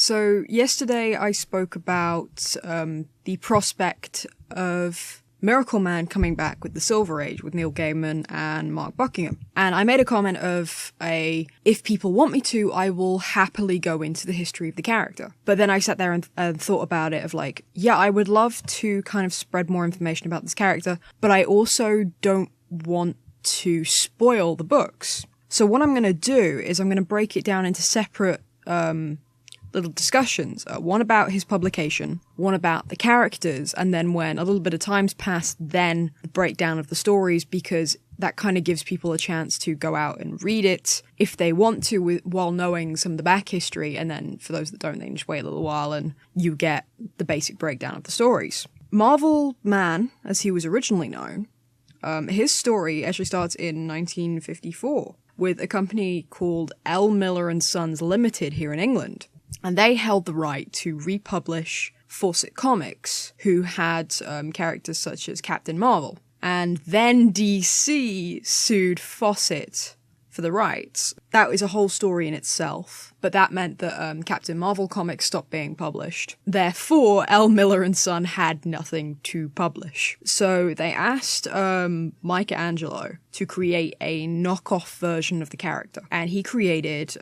So yesterday I spoke about the prospect of Miracleman coming back with the Silver Age with Neil Gaiman and Mark Buckingham. And I made a comment of if people want me to, I will happily go into the history of the character. But then I sat there and thought about it of I would love to kind of spread more information about this character, but I also don't want to spoil the books. So what I'm going to do is I'm going to break it down into separate little discussions. One about his publication, one about the characters, and then when a little bit of time's passed, then the breakdown of the stories, because that kind of gives people a chance to go out and read it if they want to, while knowing some of the back history, and then for those that don't, they can just wait a little while and you get the basic breakdown of the stories. Marvel Man, as he was originally known, his story actually starts in 1954 with a company called L. Miller & Sons Limited here in England. And they held the right to republish Fawcett Comics, who had characters such as Captain Marvel. And then DC sued Fawcett for the rights. That is a whole story in itself, but that meant that Captain Marvel comics stopped being published. Therefore, L. Miller & Son had nothing to publish. So they asked Michelangelo to create a knockoff version of the character, and he created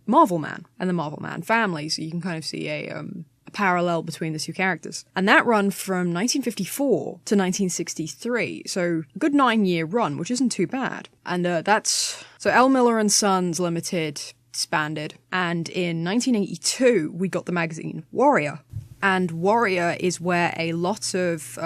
Marvel Man and the Marvel Man family, so you can kind of see a parallel between the two characters. And that run from 1954 to 1963, so a good 9-year run, which isn't too bad. And so L. Miller & Sons Limited expanded, and in 1982 we got the magazine Warrior. And Warrior is where a lot of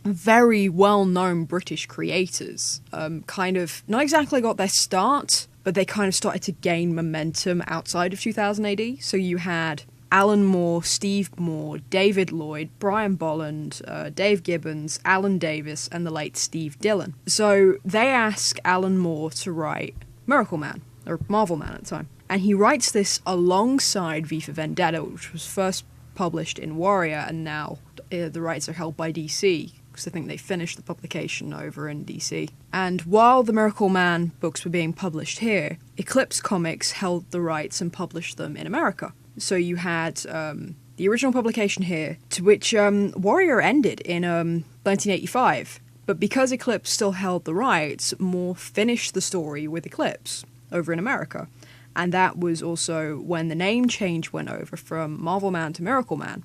very well-known British creators kind of not exactly got their start, but they kind of started to gain momentum outside of 2000 AD. So you had Alan Moore, Steve Moore, David Lloyd, Brian Bolland, Dave Gibbons, Alan Davis, and the late Steve Dillon. So they ask Alan Moore to write Miracleman, or Marvel Man at the time. And he writes this alongside V for Vendetta, which was first published in Warrior, and now the rights are held by DC, because I think they finished the publication over in DC. And while the Miracleman books were being published here, Eclipse Comics held the rights and published them in America. So you had the original publication here, to which Warrior ended in 1985. But because Eclipse still held the rights, Moore finished the story with Eclipse over in America. And that was also when the name change went over from Marvel Man to Miracleman,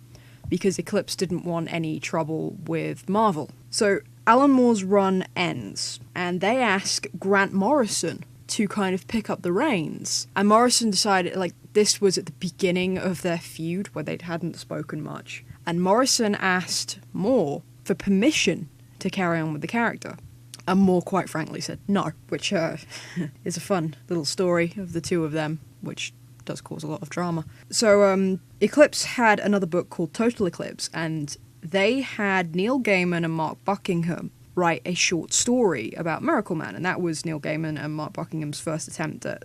because Eclipse didn't want any trouble with Marvel. So Alan Moore's run ends, and they ask Grant Morrison to kind of pick up the reins. And Morrison decided, this was at the beginning of their feud, where they hadn't spoken much. And Morrison asked Moore for permission to carry on with the character. And Moore, quite frankly, said no, which is a fun little story of the two of them, which does cause a lot of drama. So Eclipse had another book called Total Eclipse, and they had Neil Gaiman and Mark Buckingham write a short story about Miracleman, and that was Neil Gaiman and Mark Buckingham's first attempt at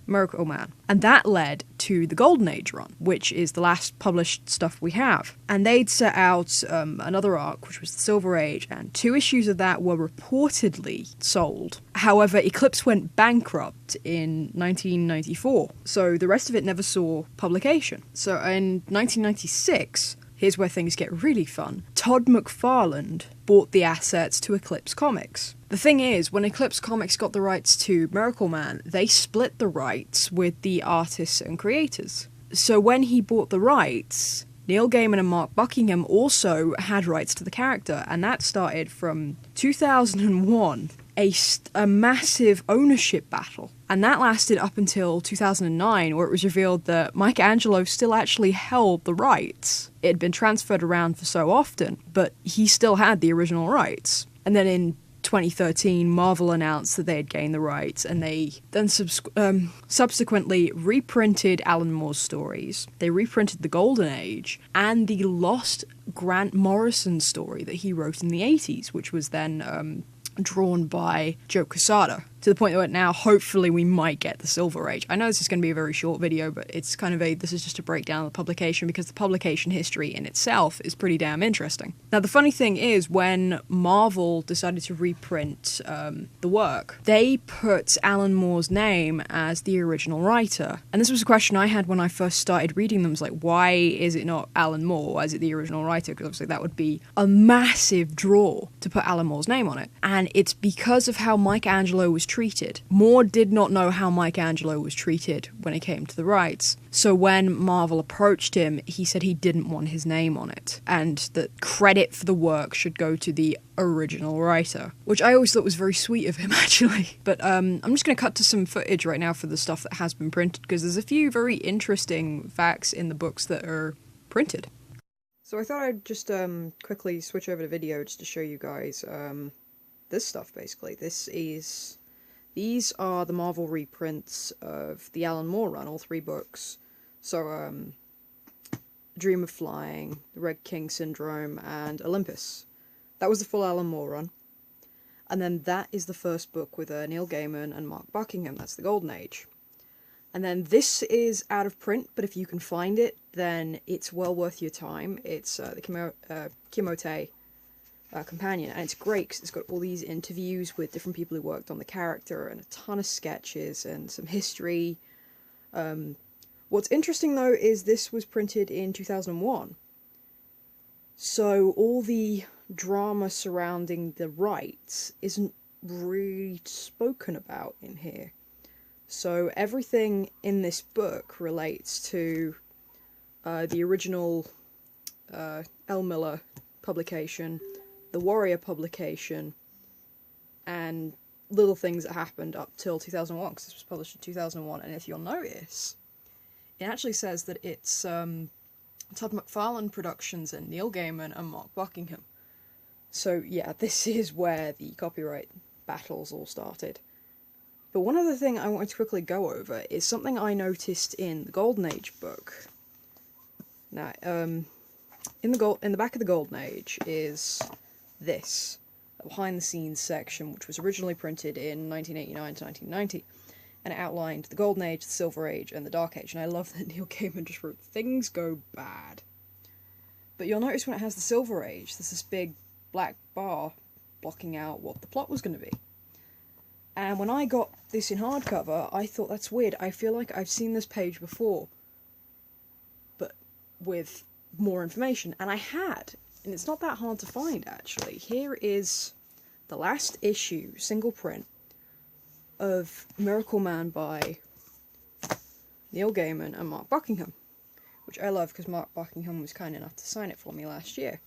Miracleman. And that led to the Golden Age run, which is the last published stuff we have. And they'd set out another arc, which was the Silver Age, and 2 issues of that were reportedly sold. However, Eclipse went bankrupt in 1994, so the rest of it never saw publication. So in 1996, here's where things get really fun. Todd McFarlane bought the assets to Eclipse Comics. The thing is, when Eclipse Comics got the rights to Miracleman, they split the rights with the artists and creators. So when he bought the rights, Neil Gaiman and Mark Buckingham also had rights to the character, and that started from 2001, a massive ownership battle. And that lasted up until 2009, where it was revealed that Michelangelo still actually held the rights. It had been transferred around for so often, but he still had the original rights. And then in 2013, Marvel announced that they had gained the rights, and they then subsequently reprinted Alan Moore's stories. They reprinted The Golden Age and the lost Grant Morrison story that he wrote in the 80s, which was then drawn by Joe Quesada to the point that now hopefully we might get the Silver Age. I know this is going to be a very short video, but it's kind of this is just a breakdown of the publication, because the publication history in itself is pretty damn interesting. Now, the funny thing is, when Marvel decided to reprint the work, they put Alan Moore's name as the original writer. And this was a question I had when I first started reading them. It was like, why is it not Alan Moore? Why is it the original writer? Because obviously that would be a massive draw to put Alan Moore's name on it. And it's because of how Michelangelo was treated. Moore did not know how Michelangelo was treated when it came to the rights. So when Marvel approached him, he said he didn't want his name on it, and that credit for the work should go to the original writer, which I always thought was very sweet of him, actually. But I'm just going to cut to some footage right now for the stuff that has been printed, because there's a few very interesting facts in the books that are printed. So I thought I'd just quickly switch over to video just to show you guys this stuff, basically. These are the Marvel reprints of the Alan Moore run, all 3 books. So, Dream of Flying, The Red King Syndrome, and Olympus. That was the full Alan Moore run. And then that is the first book with Neil Gaiman and Mark Buckingham. That's the Golden Age. And then this is out of print, but if you can find it, then it's well worth your time. It's the Quixote companion, and it's great because it's got all these interviews with different people who worked on the character, and a ton of sketches and some history. What's interesting though is this was printed in 2001, so all the drama surrounding the rights isn't really spoken about in here. So everything in this book relates to the original L. Miller publication, the Warrior publication, and little things that happened up till 2001, because this was published in 2001. And if you'll notice, it actually says that it's Todd McFarlane Productions and Neil Gaiman and Mark Buckingham. So yeah, this is where the copyright battles all started. But one other thing I wanted to quickly go over is something I noticed in the Golden Age book. Now, in the back of the Golden Age is this, a behind-the-scenes section, which was originally printed in 1989 to 1990, and it outlined the Golden Age, the Silver Age, and the Dark Age. And I love that Neil Gaiman just wrote, "Things go bad." But you'll notice when it has the Silver Age, there's this big black bar blocking out what the plot was going to be. And when I got this in hardcover, I thought, that's weird. I feel like I've seen this page before, but with more information. And I had, and it's not that hard to find, actually. Here is the last issue, single print, of Miracleman by Neil Gaiman and Mark Buckingham, which I love because Mark Buckingham was kind enough to sign it for me last year.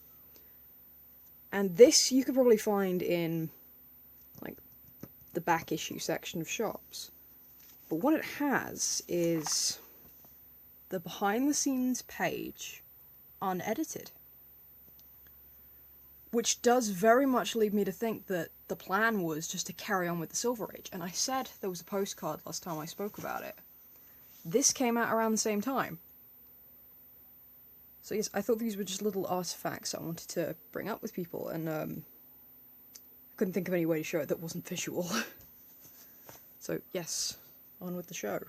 And this you could probably find in, like, the back issue section of shops. But what it has is the behind the scenes page unedited, which does very much lead me to think that the plan was just to carry on with the Silver Age. And I said there was a postcard last time I spoke about it. This came out around the same time. So yes, I thought these were just little artifacts I wanted to bring up with people, and I couldn't think of any way to show it that wasn't visual. So yes, on with the show.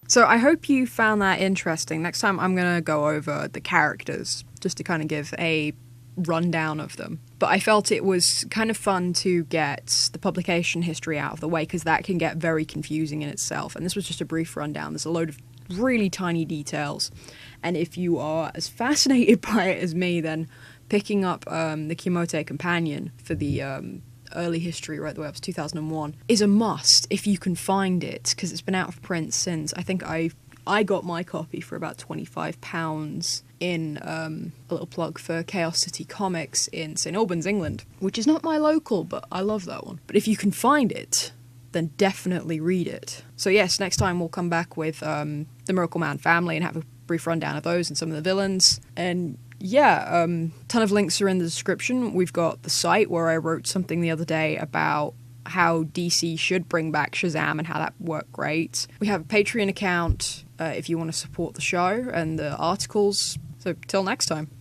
So I hope you found that interesting. Next time I'm going to go over the characters, just to kind of give a rundown of them. But I felt it was kind of fun to get the publication history out of the way, because that can get very confusing in itself. And this was just a brief rundown. There's a load of really tiny details. And if you are as fascinated by it as me, then picking up the Quixote Companion for the early history right the way up to 2001 is a must if you can find it, because it's been out of print since, I think I got my copy for about £25 in a little plug for Chaos City Comics in St Albans, England, which is not my local, but I love that one. But if you can find it, then definitely read it. So yes, next time we'll come back with the Miracleman family and have a brief rundown of those and some of the villains. And yeah, ton of links are in the description. We've got the site where I wrote something the other day about how DC should bring back Shazam and how that worked great. We have a Patreon account if you want to support the show and the articles. So till next time.